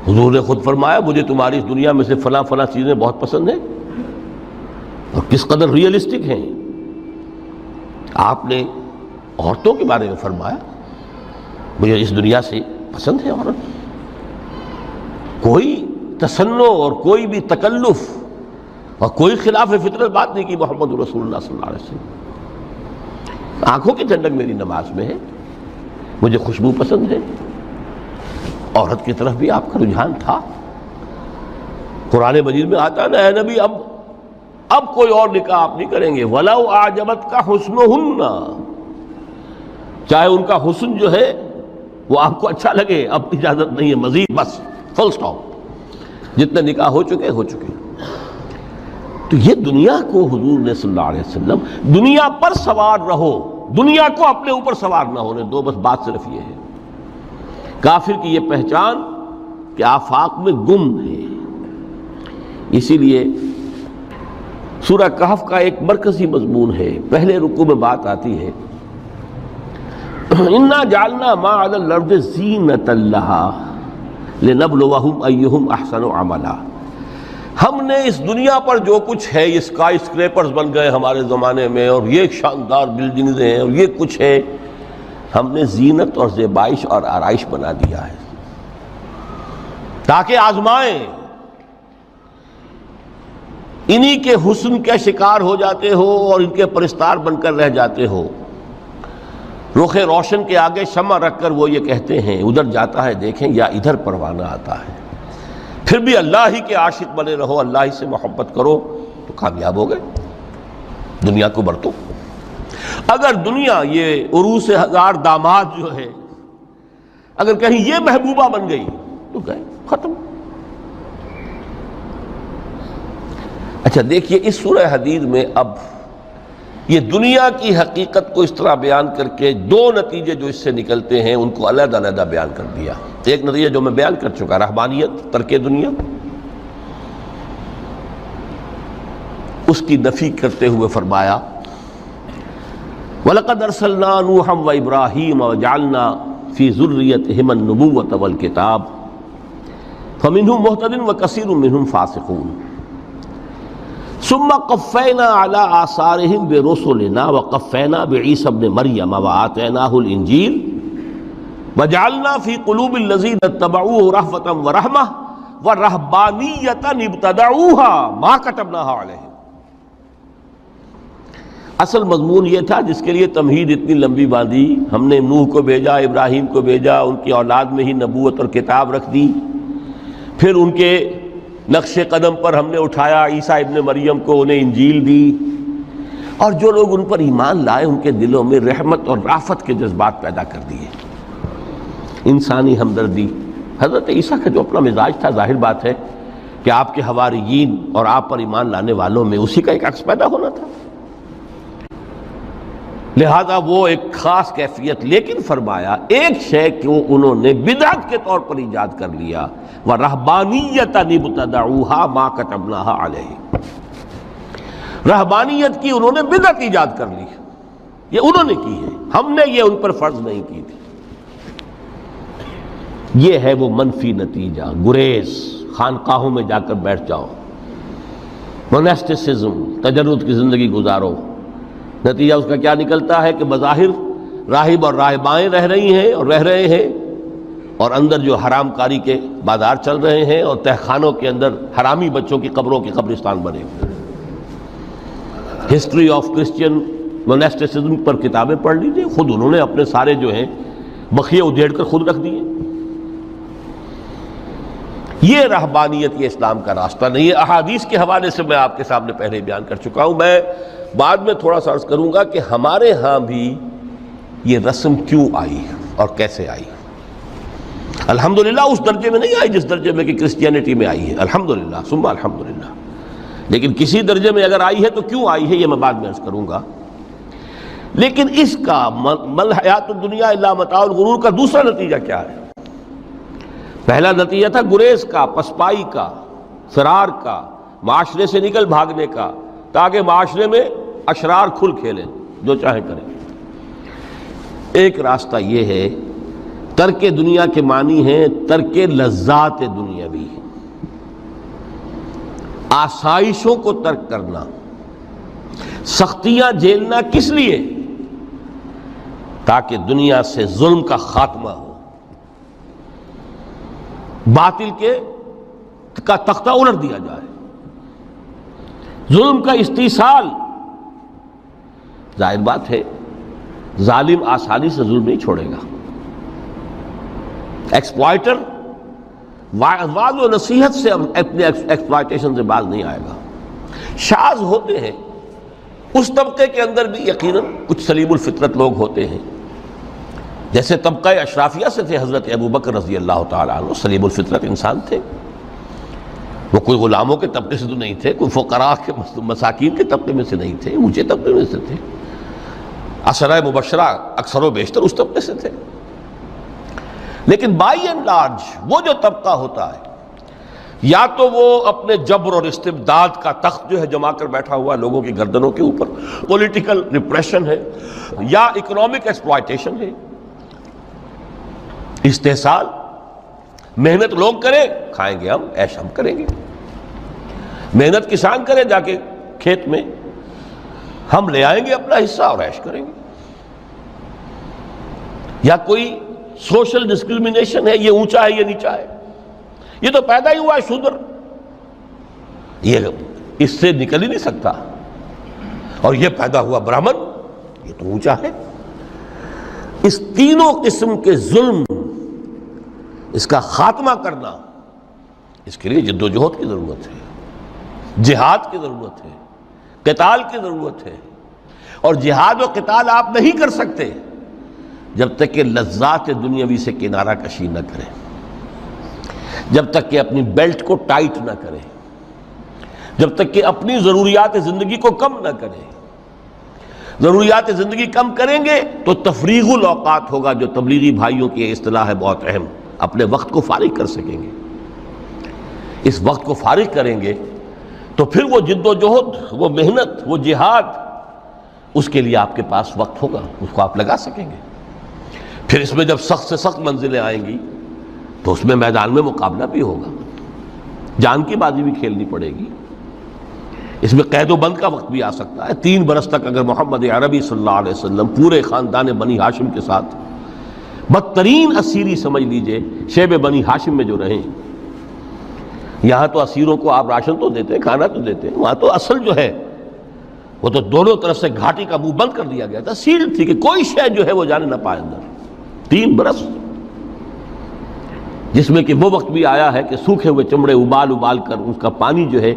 حضور نے خود فرمایا مجھے تمہاری اس دنیا میں سے فلاں فلاں چیزیں بہت پسند ہیں، اور کس قدر ریئلسٹک ہیں۔ آپ نے عورتوں کے بارے میں فرمایا مجھے اس دنیا سے پسند ہے عورت، کوئی تصنع اور کوئی بھی تکلف اور کوئی خلاف فطرت بات نہیں کی محمد رسول اللہ صلی اللہ علیہ وسلم۔ آنکھوں کی ٹھنڈک میری نماز میں ہے، مجھے خوشبو پسند ہے، عورت کی طرف بھی آپ کا رجحان تھا۔ قرآن مجید میں آتا ہے نا، اے نبی اب کوئی اور نکاح آپ نہیں کریں گے، وَلَوْ أَعْجَبَتْكَ حُسْنُهُنَّ، چاہے ان کا حسن جو ہے وہ آپ کو اچھا لگے، اب اجازت نہیں ہے مزید، بس فل سٹاپ، جتنے نکاح ہو چکے ہو چکے۔ تو یہ دنیا کو حضور نے صلی اللہ علیہ وسلم دنیا پر سوار رہو، دنیا کو اپنے اوپر سوار نہ ہونے دو، بس بات صرف یہ ہے۔ کافر کی یہ پہچان کہ آفاق میں گم ہے۔ اسی لیے سورہ کہف کا ایک مرکزی مضمون ہے، پہلے رکوع میں بات آتی ہے اِنَّا جَعَلْنَا مَا عَلَى الْأَرْضِ زِینَةً لَهَا لِنَبْلُوَهُمْ أَيُّهُمْ أَحْسَنُ عَمَلًا۔ ہم نے اس دنیا پر جو کچھ ہے، یہ اسکائی اسکریپرز بن گئے ہمارے زمانے میں، اور یہ شاندار بلڈنگز ہیں، اور یہ کچھ ہے، ہم نے زینت اور زیبائش اور آرائش بنا دیا ہے تاکہ آزمائیں۔ انہی کے حسن کے شکار ہو جاتے ہو اور ان کے پرستار بن کر رہ جاتے ہو۔ رخ روشن کے آگے شمع رکھ کر وہ یہ کہتے ہیں ادھر جاتا ہے دیکھیں یا ادھر پروانہ آتا ہے، پھر بھی اللہ ہی کے عاشق بنے رہو، اللہ ہی سے محبت کرو تو کامیاب ہو گئے۔ دنیا کو برتو. اگر دنیا یہ عروس ہزار داماد جو ہے اگر کہیں یہ محبوبہ بن گئی تو گئے ختم. اچھا دیکھیے اس سورہ حدید میں اب یہ دنیا کی حقیقت کو اس طرح بیان کر کے دو نتیجے جو اس سے نکلتے ہیں ان کو علیحدہ علیحدہ بیان کر دیا. ایک نتیجہ جو میں بیان کر چکا رہبانیت ترک دنیا، اس کی نفی کرتے ہوئے فرمایا وَلَقَدْ أَرْسَلْنَا نُوحًا وَإِبْرَاهِيمَ وَجَعَلْنَا فِي ذُرِّيَّتِهِمَا النُّبُوَّةَ وَالْكِتَابَ فَمِنْهُمْ مُهْتَدٍ وَكَثِيرٌ مِّنْهُمْ فَاسِقُونَ ثُمَّ قَفَّيْنَا عَلَىٰ آثَارِهِمْ بِرُسُلِنَا وَقَفَّيْنَا بِعِيسَى ابْنِ مَرْيَمَ وَآتَيْنَاهُ الْإِنجِيلَ وَجَعَلْنَا فِي قُلُوبِ الَّذِينَ اتَّبَعُوهُ رَأْفَةً وَرَحْمَةً وَرَهْبَانِيَّةً ابْتَدَعُوهَا مَا كَتَبْنَاهَا عَلَيْهِمْ. اصل مضمون یہ تھا جس کے لیے تمہید اتنی لمبی باندھی. ہم نے نوح کو بھیجا، ابراہیم کو بھیجا، ان کی اولاد میں ہی نبوت اور کتاب رکھ دی. پھر ان کے نقش قدم پر ہم نے اٹھایا عیسیٰ ابن مریم کو، انہیں انجیل دی، اور جو لوگ ان پر ایمان لائے ان کے دلوں میں رحمت اور رافت کے جذبات پیدا کر دیے، انسانی ہمدردی. حضرت عیسیٰ کا جو اپنا مزاج تھا ظاہر بات ہے کہ آپ کے حواریین اور آپ پر ایمان لانے والوں میں اسی کا ایک عکس پیدا ہونا تھا، لہذا وہ ایک خاص کیفیت. لیکن فرمایا ایک شے کو انہوں نے بدعت کے طور پر ایجاد کر لیا، وَرَهْبَانِيَّةً ابْتَدَعُوهَا مَا كَتَبْنَاهَا عَلَيْهِمْ. رہبانیت کی انہوں نے بدعت ایجاد کر لی، یہ انہوں نے کی ہے، ہم نے یہ ان پر فرض نہیں کی تھی. یہ ہے وہ منفی نتیجہ. گریز، خانقاہوں میں جا کر بیٹھ جاؤ، موناسٹسزم، تجرد کی زندگی گزارو. نتیجہ اس کا کیا نکلتا ہے کہ بظاہر راہب اور راہبائیں رہ رہی ہیں اور رہ رہے ہیں، اور اندر جو حرام کاری کے بازار چل رہے ہیں، اور تہخانوں کے اندر حرامی بچوں کی قبروں کے قبرستان بنے ہوئے. ہسٹری آف کرسچین موناسٹسزم پر کتابیں پڑھ لیجیے، خود انہوں نے اپنے سارے جو ہیں بخیے ادھیڑ کر خود رکھ دیے. یہ رہبانیت یہ اسلام کا راستہ نہیں ہے. احادیث کے حوالے سے میں آپ کے سامنے پہلے بیان کر چکا ہوں. میں بعد میں تھوڑا سا عرض کروں گا کہ ہمارے ہاں بھی یہ رسم کیوں آئی اور کیسے آئی. الحمدللہ اس درجے میں نہیں آئی جس درجے میں کہ کرسچینٹی میں آئی ہے، الحمدللہ ثم الحمدللہ، لیکن کسی درجے میں اگر آئی ہے تو کیوں آئی ہے یہ میں بعد میں عرض کروں گا. لیکن اس کا مل حیات الدنیا الا متاع الغرور کا دوسرا نتیجہ کیا ہے؟ پہلا نتیجہ تھا گریز کا، پسپائی کا، فرار کا، معاشرے سے نکل بھاگنے کا، تاکہ معاشرے میں اشرار کھل کھیلیں، جو چاہیں کریں. ایک راستہ یہ ہے، ترک دنیا کے معنی ہیں ترک لذات دنیاوی، آسائشوں کو ترک کرنا. سختیاں جھیلنا کس لیے؟ تاکہ دنیا سے ظلم کا خاتمہ ہو، باطل کا تختہ الٹ دیا جائے، ظلم کا استیصال. ظاہر بات ہے ظالم آسانی سے ظلم نہیں چھوڑے گا، ایکسپلائٹر وعظ و نصیحت سے اپنے ایکسپلائٹیشن سے باز نہیں آئے گا. شاذ ہوتے ہیں اس طبقے کے اندر بھی یقیناً کچھ سلیم الفطرت لوگ ہوتے ہیں، جیسے طبقہ اشرافیہ سے تھے حضرت ابو بکر رضی اللہ تعالیٰ عنہ، سلیم الفطرت انسان تھے. وہ کوئی غلاموں کے طبقے سے تو نہیں تھے، کوئی فقراء کے مساکین کے طبقے میں سے نہیں تھے، اونچے طبقے میں سے تھے. عشرہ مبشرہ اکثر و بیشتر اس طبقے سے تھے. لیکن بائی اینڈ لارج وہ جو طبقہ ہوتا ہے، یا تو وہ اپنے جبر اور استبداد کا تخت جو ہے جما کر بیٹھا ہوا لوگوں کی گردنوں کے اوپر، پولیٹیکل ریپریشن ہے، یا اکنامک ایکسپلائٹیشن ہے، استحصال. محنت لوگ کریں، کھائیں گے ہم، عیش ہم کریں گے. محنت کسان کرے جا کے کھیت میں، ہم لے آئیں گے اپنا حصہ اور عیش کریں گے. یا کوئی سوشل ڈسکریمنیشن ہے، یہ اونچا ہے یہ نیچا ہے، یہ تو پیدا ہی ہوا ہے شودر، یہ اس سے نکل ہی نہیں سکتا، اور یہ پیدا ہوا برہمن، یہ تو اونچا ہے. اس تینوں قسم کے ظلم، اس کا خاتمہ کرنا، اس کے لیے جد و جہد کی ضرورت ہے، جہاد کی ضرورت ہے، قتال کی ضرورت ہے. اور جہاد و قتال آپ نہیں کر سکتے جب تک کہ لذات دنیاوی سے کنارہ کشی نہ کریں، جب تک کہ اپنی بیلٹ کو ٹائٹ نہ کریں، جب تک کہ اپنی ضروریات زندگی کو کم نہ کریں۔ ضروریات زندگی کم کریں گے تو تفریغ الاوقات ہوگا، جو تبلیغی بھائیوں کی اصطلاح ہے بہت اہم، اپنے وقت کو فارغ کر سکیں گے۔ اس وقت کو فارغ کریں گے تو پھر وہ جد و جہد، وہ محنت، وہ جہاد، اس کے لیے آپ کے پاس وقت ہوگا، اس کو آپ لگا سکیں گے۔ پھر اس میں جب سخت سے سخت منزلیں آئیں گی تو اس میں میدان میں مقابلہ بھی ہوگا، جان کی بازی بھی کھیلنی پڑے گی۔ اس میں قید و بند کا وقت بھی آ سکتا ہے۔ 3 برس تک اگر محمد عربی صلی اللہ علیہ وسلم پورے خاندان بنی ہاشم کے ساتھ، بدترین اسیری سمجھ لیجئے شیب بنی ہاشم میں جو رہیں، یہاں تو اسیروں کو آپ راشن تو دیتے ہیں، کھانا تو دیتے ہیں، وہاں تو اصل جو ہے وہ تو دونوں طرف سے گھاٹی کا منہ بند کر دیا گیا تھا، سیل تھی کہ کوئی شے جو ہے وہ جانے نہ پائے اندر۔ 3 برس، جس میں کہ وہ وقت بھی آیا ہے کہ سوکھے ہوئے چمڑے ابال ابال کر اس کا پانی جو ہے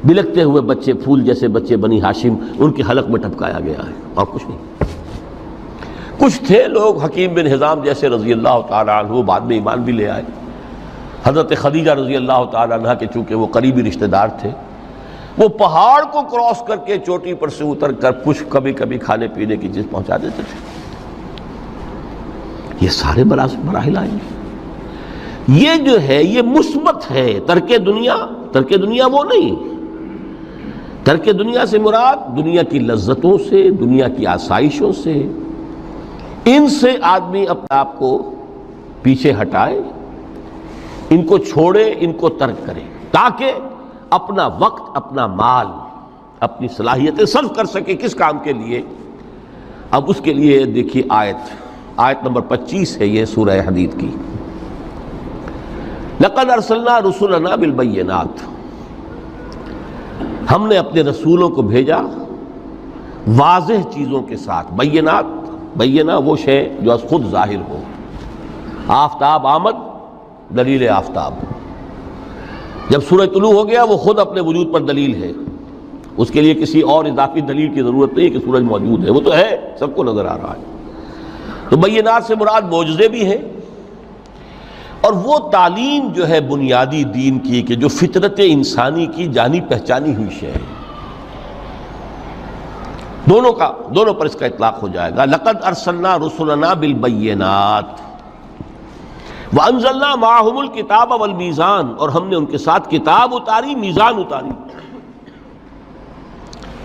بلکتے ہوئے بچے، پھول جیسے بچے بنی ہاشم، ان کے حلق میں ٹپکایا گیا ہے، اور کچھ نہیں۔ کچھ تھے لوگ، حکیم بن حزام جیسے رضی اللہ تعالیٰ عنہ، بعد میں ایمان بھی لے آئے۔ حضرت خدیجہ رضی اللہ تعالیٰ عنہ کے چونکہ وہ قریبی رشتہ دار تھے، وہ پہاڑ کو کراس کر کے چوٹی پر سے اتر کر کچھ کبھی کبھی کھانے پینے کی چیز پہنچا دیتے تھے۔ یہ سارے مراحل آئیں گے۔ یہ جو ہے یہ مثبت ہے۔ ترک دنیا وہ نہیں۔ ترک دنیا سے مراد دنیا کی لذتوں سے، دنیا کی آسائشوں سے، ان سے آدمی اپنے آپ کو پیچھے ہٹائے، ان کو چھوڑے، ان کو ترک کرے، تاکہ اپنا وقت، اپنا مال، اپنی صلاحیتیں صرف کر سکے۔ کس کام کے لیے؟ اب اس کے لیے دیکھیے آیت نمبر 25 ہے یہ سورہ حدید کی۔ لَقَدْ أَرْسَلْنَا رُسُلَنَا بِالْبَيِّنَاتِ، ہم نے اپنے رسولوں کو بھیجا واضح چیزوں کے ساتھ۔ بینہ وہ شے جو از خود ظاہر ہو۔ آفتاب آمد، دلیل آفتاب۔ جب سورج طلوع ہو گیا وہ خود اپنے وجود پر دلیل ہے، اس کے لیے کسی اور اضافی دلیل کی ضرورت نہیں کہ سورج موجود ہے، وہ تو ہے، سب کو نظر آ رہا ہے۔ تو بینات سے مراد معجزے بھی ہیں، اور وہ تعلیم جو ہے بنیادی دین کی کہ جو فطرت انسانی کی جانی پہچانی ہوئی شے ہے، دونوں پر اس کا اطلاق ہو جائے گا۔ لقد ارسلنا رسلنا بالبینات وانزلنا معهم الکتاب والمیزان، اور ہم نے ان کے ساتھ کتاب اتاری، میزان اتاری۔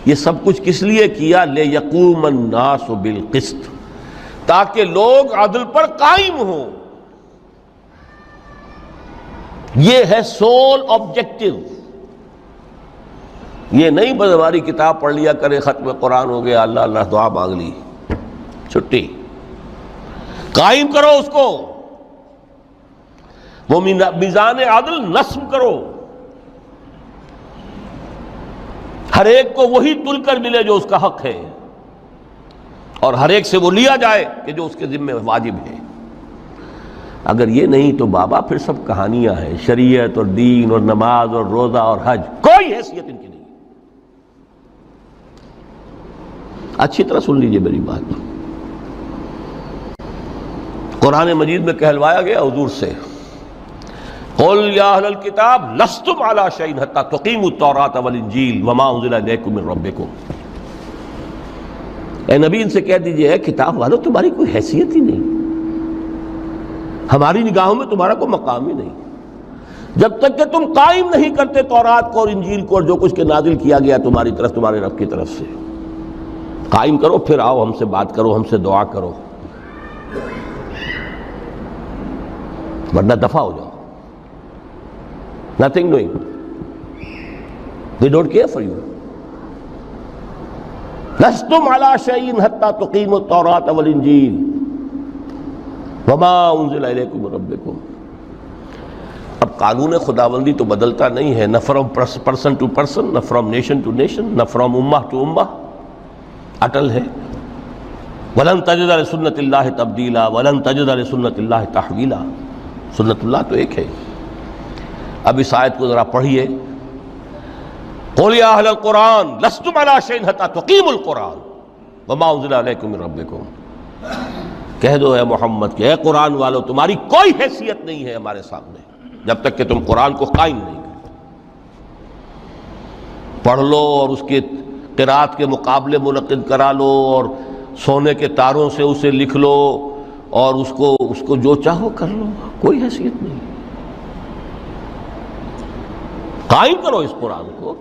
یہ سب کچھ کس لیے کیا؟ لیقوم الناس بالقسط، تاکہ لوگ عدل پر قائم ہوں۔ یہ ہے سول آبجیکٹو۔ یہ نہیں بس ہماری کتاب پڑھ لیا کرے، ختم قرآن ہو گیا، اللہ اللہ دعا مانگ لی، چھٹی۔ قائم کرو اس کو، وہ میزان عدل نصب کرو، ہر ایک کو وہی تل کر ملے جو اس کا حق ہے، اور ہر ایک سے وہ لیا جائے کہ جو اس کے ذمہ واجب ہے۔ اگر یہ نہیں تو بابا پھر سب کہانیاں ہیں، شریعت اور دین اور نماز اور روزہ اور حج، کوئی حیثیت ان کی نہیں۔ اچھی طرح سن لیجئے میری بات۔ قرآن مجید میں کہلوایا گیا حضور سے، قل یا اہل الکتاب لستم علی شیء حتی تقیموا التوراۃ والانجیل وما انزل الیکم من ربکم۔ اے نبی ان سے کہہ دیجئے، ہے کتاب والو تمہاری کوئی حیثیت ہی نہیں، ہماری نگاہوں میں تمہارا کوئی مقام ہی نہیں، جب تک کہ تم قائم نہیں کرتے تورات کو اور انجیل کو اور جو کچھ کے نازل کیا گیا تمہاری طرف، تمہارے رب کی طرف سے۔ قائم کرو، پھر آؤ ہم سے بات کرو، ہم سے دعا کرو، ورنہ دفع ہو جاؤ۔ Nothing doing. They don't care for you. لستم علی شیء حتی تقیموا التوراۃ والانجیل وما انزل الیکم من ربکم۔ اب قانون خداوندی تو بدلتا نہیں ہے، نہ فرام پرسن ٹو پرسن، نہ فرام نیشن ٹو نیشن، نہ فرام امہ ٹو امہ، اٹل ہے۔ وَلَن تَجِدَ لِسُنَّتِ اللَّهِ تَبْدِيلًا وَلَن تَجِدَ لِسُنَّتِ اللَّهِ تَحْوِيلًا۔ سنت اللہ تو ایک ہے۔ اب اس آیت کو ذرا پڑھیے، قُلْ يَا أَهْلَ الْقُرْآنِ لَسْتُمْ عَلَىٰ شَيْءٍ حَتَّىٰ تُقِيمُوا الْقُرْآنَ۔ وما انزل علیکم من ربکم، کہہ دو اے محمد کہ اے قرآن والو تمہاری کوئی حیثیت نہیں ہے ہمارے سامنے جب تک کہ تم قرآن کو قائم نہیں کرو۔ پڑھ لو اور اس کے قرات کے مقابلے منعقد کرا لو اور سونے کے تاروں سے اسے لکھ لو اور اس کو جو چاہو کر لو، کوئی حیثیت نہیں۔ قائم کرو اس قرآن کو،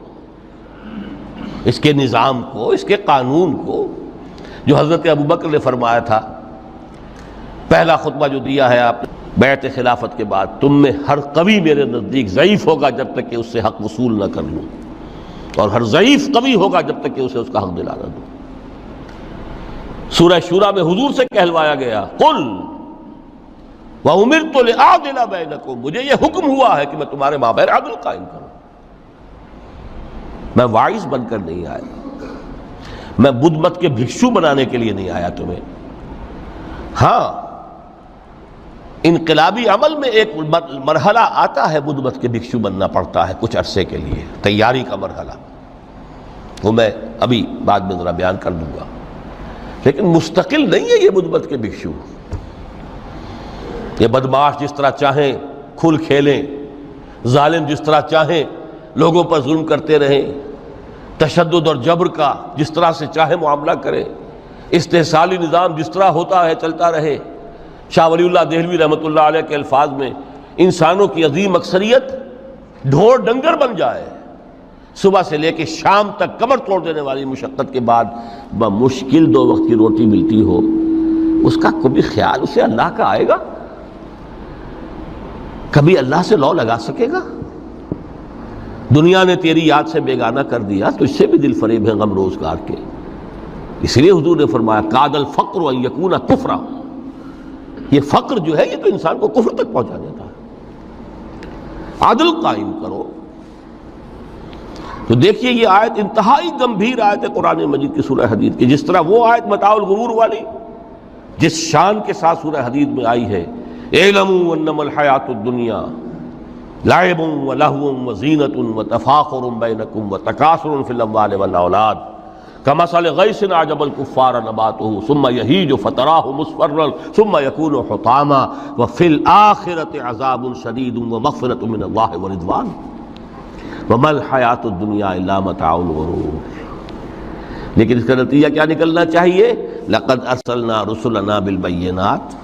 اس کے نظام کو، اس کے قانون کو، جو حضرت ابوبکر نے فرمایا تھا پہلا خطبہ جو دیا ہے آپ نے بیعت خلافت کے بعد، تم میں ہر قوی میرے نزدیک ضعیف ہوگا جب تک کہ اس سے حق وصول نہ کر لوں، اور ہر ضعیف قوی ہوگا جب تک کہ اسے اس کا حق دلانا دوں۔ سورہ شورى میں حضور سے کہلوایا گیا قل وَأُمِرْتُ لِأَعْدِلَ بَيْنَكُمْ، مجھے یہ حکم ہوا ہے کہ میں تمہارے مابین عدل قائم کروں۔ میں واعظ بن کر نہیں آیا، میں بدھ مت کے بھکشو بنانے کے لیے نہیں آیا تمہیں۔ ہاں انقلابی عمل میں ایک مرحلہ آتا ہے، بدھ مت کے بھکشو بننا پڑتا ہے کچھ عرصے کے لیے، تیاری کا مرحلہ، وہ میں ابھی بعد میں ذرا بیان کر دوں گا، لیکن مستقل نہیں ہے یہ بدھ مت کے بھکشو۔ یہ بدماش جس طرح چاہیں کھل کھیلیں، ظالم جس طرح چاہیں لوگوں پر ظلم کرتے رہیں، تشدد اور جبر کا جس طرح سے چاہے معاملہ کریں، استحصالی نظام جس طرح ہوتا ہے چلتا رہے۔ شاہ ولی اللہ دہلوی رحمۃ اللہ علیہ کے الفاظ میں انسانوں کی عظیم اکثریت ڈھور ڈنگر بن جائے، صبح سے لے کے شام تک کمر توڑ دینے والی مشقت کے بعد بمشکل 2 وقت کی روٹی ملتی ہو، اس کا کبھی خیال اسے اللہ کا آئے گا؟ کبھی اللہ سے لو لگا سکے گا؟ دنیا نے تیری یاد سے بیگانہ کر دیا تو اس سے بھی دل فریب ہے غم روزگار کے۔ اس لیے حضور نے فرمایا کاد الفقر ان یکون کفرا، یہ فقر جو ہے یہ تو انسان کو کفر تک پہنچا دیتا ہے۔ عدل قائم کرو۔ تو دیکھیے یہ آیت انتہائی گمبھیر آیت ہے قرآن مجید کی سورہ حدید کی، جس طرح وہ آیت متاع الغرور والی جس شان کے ساتھ سورہ حدید میں آئی ہے، اعلموا انما الحیات الدنیا لعب ولہو وزینۃ وتفاخر بینکم وتکاثر فی الاموال والاولاد کمثل غیث اعجب الکفار نباتہ ثم یہیج فتراہ مصفرا ثم یکون حطاما وفی الآخرۃ عذاب شدید ومغفرۃ من اللہ ورضوان وما الحیات الدنیا الا متاع الغرور۔ لیکن اس کا نتیجہ کیا نکلنا چاہیے؟ لقد ارسلنا رسلنا بالبینات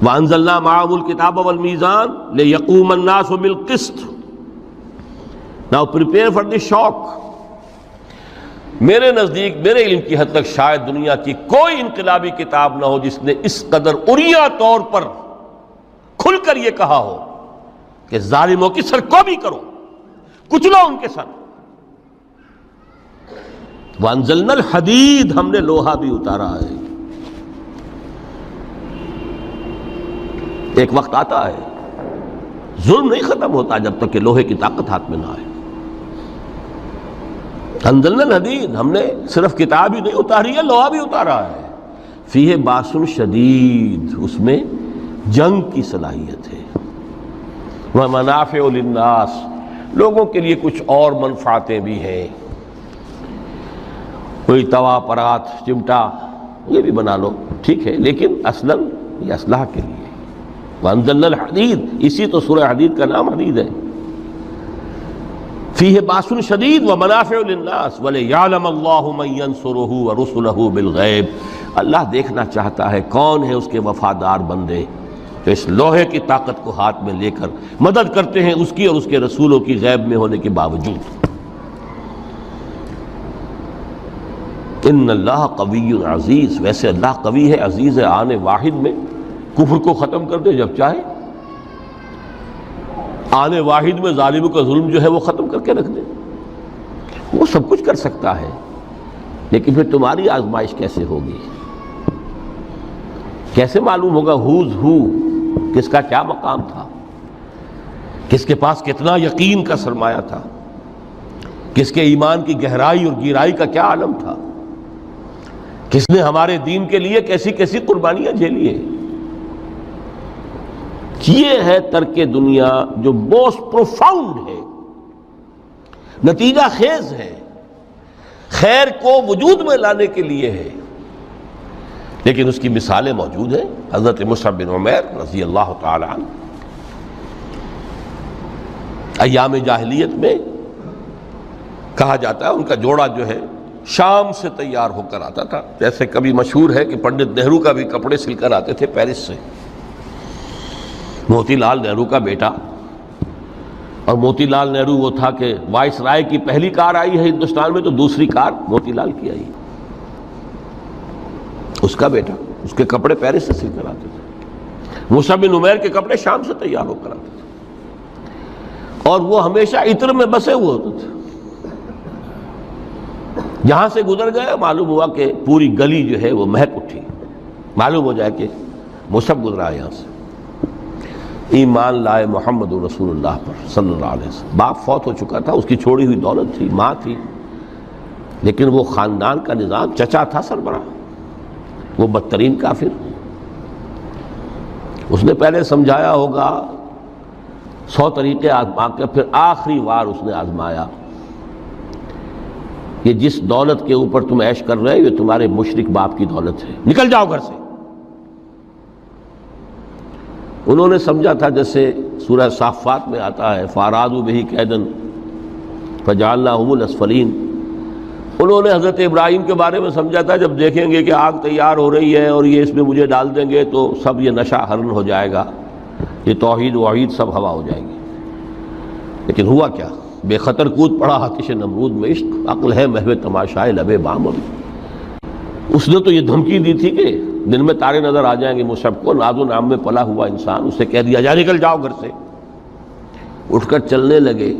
وانزلنا معهم الکتاب والمیزان لیقوم الناس بالقسط۔ Now prepare for the shock۔ میرے نزدیک، میرے علم کی حد تک شاید دنیا کی کوئی انقلابی کتاب نہ ہو جس نے اس قدر عریاں طور پر کھل کر یہ کہا ہو کہ ظالموں کی سرکوبی کرو، کچلو ان کے سر۔ وانزلنا الحدید، ہم نے لوہا بھی اتارا ہے۔ ایک وقت آتا ہے ظلم نہیں ختم ہوتا جب تک کہ لوہے کی طاقت ہاتھ میں نہ آئے۔ انزلنا الحدید، ہم نے صرف کتاب ہی نہیں اتاری ہے، لوہا بھی اتارا ہے۔ فیہ باس شدید، اس میں جنگ کی صلاحیت ہے۔ ومنافع للناس، لوگوں کے لیے کچھ اور منفعتیں بھی ہیں، کوئی توا پرات چمٹا یہ بھی بنا لو، ٹھیک ہے، لیکن اصلاً یہ اسلحہ کے لیے۔ وانزلنا الحدید، اسی تو سورہ حدید کا نام حدید ہے۔ فیہ باس شدید ومنافع للناس ولیعلم اللہ من ینصرہ ورسلہ بالغیب، اللہ دیکھنا چاہتا ہے کون ہے اس کے وفادار بندے جو اس لوہے کی طاقت کو ہاتھ میں لے کر مدد کرتے ہیں اس کی اور اس کے رسولوں کی غیب میں ہونے کے باوجود۔ ان اللہ قوی عزیز، ویسے اللہ قوی ہے، عزیز ہے، آن واحد میں کفر کو ختم کر دے جب چاہے، آنے واحد میں ظالموں کا ظلم جو ہے وہ ختم کر کے رکھ دے، وہ سب کچھ کر سکتا ہے۔ لیکن پھر تمہاری آزمائش کیسے ہوگی؟ کیسے معلوم ہوگا ہوز ہو، کس کا کیا مقام تھا، کس کے پاس کتنا یقین کا سرمایہ تھا، کس کے ایمان کی گہرائی اور گہرائی کا کیا عالم تھا، کس نے ہمارے دین کے لیے کیسی کیسی قربانیاں جھیلی ہیں۔ یہ ہے ترک دنیا جو موسٹ پروفاؤنڈ ہے، نتیجہ خیز ہے، خیر کو وجود میں لانے کے لیے ہے، لیکن اس کی مثالیں موجود ہیں۔ حضرت مصعب بن عمیر رضی اللہ تعالی عنہ ایام جاہلیت میں کہا جاتا ہے ان کا جوڑا جو ہے شام سے تیار ہو کر آتا تھا، جیسے کبھی مشہور ہے کہ پنڈت نہرو کا بھی کپڑے سل کر آتے تھے پیرس سے۔ موتی لال نہرو کا بیٹا، اور موتی لال نہرو وہ تھا کہ وائس رائے کی پہلی کار آئی ہے ہندوستان میں تو دوسری کار موتی لال کی آئی، اس کا بیٹا، اس کے کپڑے پیرس سے سل کر آتے تھے۔ مصعب بن عمیر کے کپڑے شام سے تیار ہو کر آتے تھے، اور وہ ہمیشہ عطر میں بسے ہوئے ہوتے تھے۔ جہاں سے گزر گئے معلوم ہوا کہ پوری گلی جو ہے وہ مہک اٹھی، معلوم ہو جائے کہ مصعب گزرا ہے یہاں سے۔ ایمان لائے محمد رسول اللہ پر صلی اللہ علیہ وسلم۔ باپ فوت ہو چکا تھا، اس کی چھوڑی ہوئی دولت تھی، ماں تھی، لیکن وہ خاندان کا نظام، چچا تھا سربراہ، وہ بدترین کافر۔ اس نے پہلے سمجھایا ہوگا 100 طریقے آزما کے، پھر آخری بار اس نے آزمایا کہ جس دولت کے اوپر تم عیش کر رہے ہو یہ تمہارے مشرک باپ کی دولت ہے، نکل جاؤ گھر سے۔ انہوں نے سمجھا تھا جیسے سورہ صافات میں آتا ہے فَأَرَادُوا بِهِ كَيْدًا فَجَعَلْنَاهُمُ الْأَسْفَلِينَ۔ انہوں نے حضرت ابراہیم کے بارے میں سمجھا تھا جب دیکھیں گے کہ آگ تیار ہو رہی ہے اور یہ اس میں مجھے ڈال دیں گے تو سب یہ نشہ حرن ہو جائے گا، یہ توحید وحید سب ہوا ہو جائے گی۔ لیکن ہوا کیا؟ بے خطر کود پڑا آتش نمرود میں، عشق عقل ہے محو تماشائے لبے بام۔ اس نے تو یہ دھمکی دی تھی کہ دن میں تارے نظر آ جائیں گے مصعب کو، ناز و نام میں پلا ہوا انسان، اسے کہہ دیا جا نکل جاؤ گھر سے۔ اٹھ کر چلنے لگے،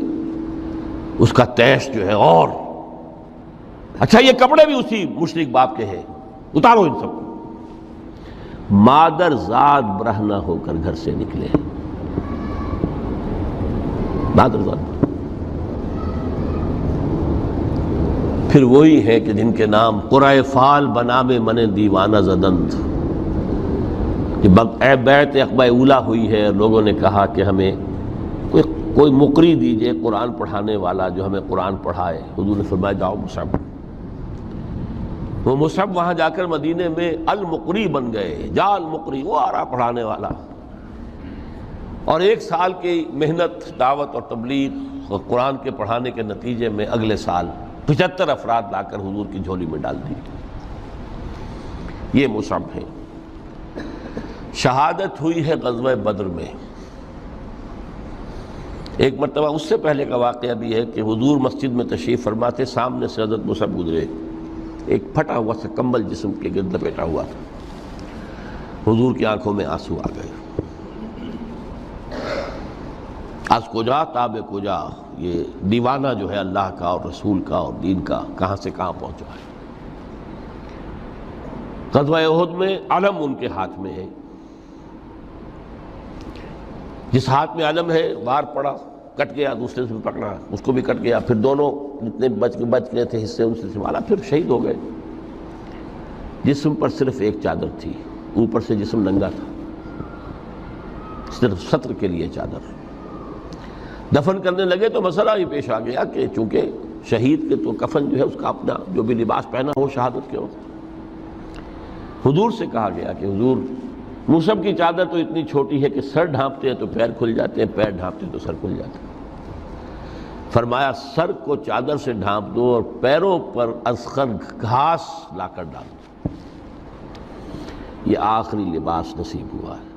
اس کا تیش جو ہے اور اچھا یہ کپڑے بھی اسی مشرک باپ کے ہیں، اتارو ان سب کو۔ مادر ذات برہنہ ہو کر گھر سے نکلے، مادر ذات۔ پھر وہی ہے کہ جن کے نام قرائے فال بنام من دیوانہ زدند، کہ بیعت عقبہ اولا ہوئی ہے، لوگوں نے کہا کہ ہمیں کوئی مقری دیجئے قرآن پڑھانے والا جو ہمیں قرآن پڑھائے۔ حضور نے فرمایا جاؤ مصعب۔ وہ مصعب وہاں جا کر مدینے میں المقری بن گئے، جا المقری، وہ آ رہا پڑھانے والا۔ اور 1 سال کی محنت، دعوت اور تبلیغ اور قرآن کے پڑھانے کے نتیجے میں اگلے سال 75 افراد لا کر حضور کی جھولی میں ڈال دی۔ یہ مصعب ہیں۔ شہادت ہوئی ہے غزوہ بدر میں۔ ایک مرتبہ اس سے پہلے کا واقعہ بھی ہے کہ حضور مسجد میں تشریف فرما تھے، سامنے سے حضرت مصعب گزرے، ایک پھٹا ہوا سا کمبل جسم کے گرد لپیٹا ہوا تھا۔ حضور کی آنکھوں میں آنسو آ گئے۔ از کجا تاب کجا، یہ دیوانہ جو ہے اللہ کا اور رسول کا اور دین کا کہاں سے کہاں پہنچا ہے۔ غزوہ احد میں علم ان کے ہاتھ میں ہے، جس ہاتھ میں علم ہے وار پڑا، کٹ گیا، دوسرے سے پکڑا، اس کو بھی کٹ گیا، پھر دونوں جتنے بچ گئے تھے حصے ان سے سنبھالا، پھر شہید ہو گئے۔ جسم پر صرف ایک چادر تھی، اوپر سے جسم ننگا تھا، صرف ستر کے لیے چادر۔ دفن کرنے لگے تو مسئلہ ہی پیش آ گیا کہ چونکہ شہید کے تو کفن جو ہے اس کا اپنا جو بھی لباس پہنا ہو شہادت کے وقت، حضور سے کہا گیا کہ حضور مصعب کی چادر تو اتنی چھوٹی ہے کہ سر ڈھانپتے ہیں تو پیر کھل جاتے ہیں، پیر ڈھانپتے ہیں تو سر کھل جاتے ہیں۔ فرمایا سر کو چادر سے ڈھانپ دو اور پیروں پر اذخر گھاس لا کر ڈال دو، یہ آخری لباس نصیب ہوا ہے۔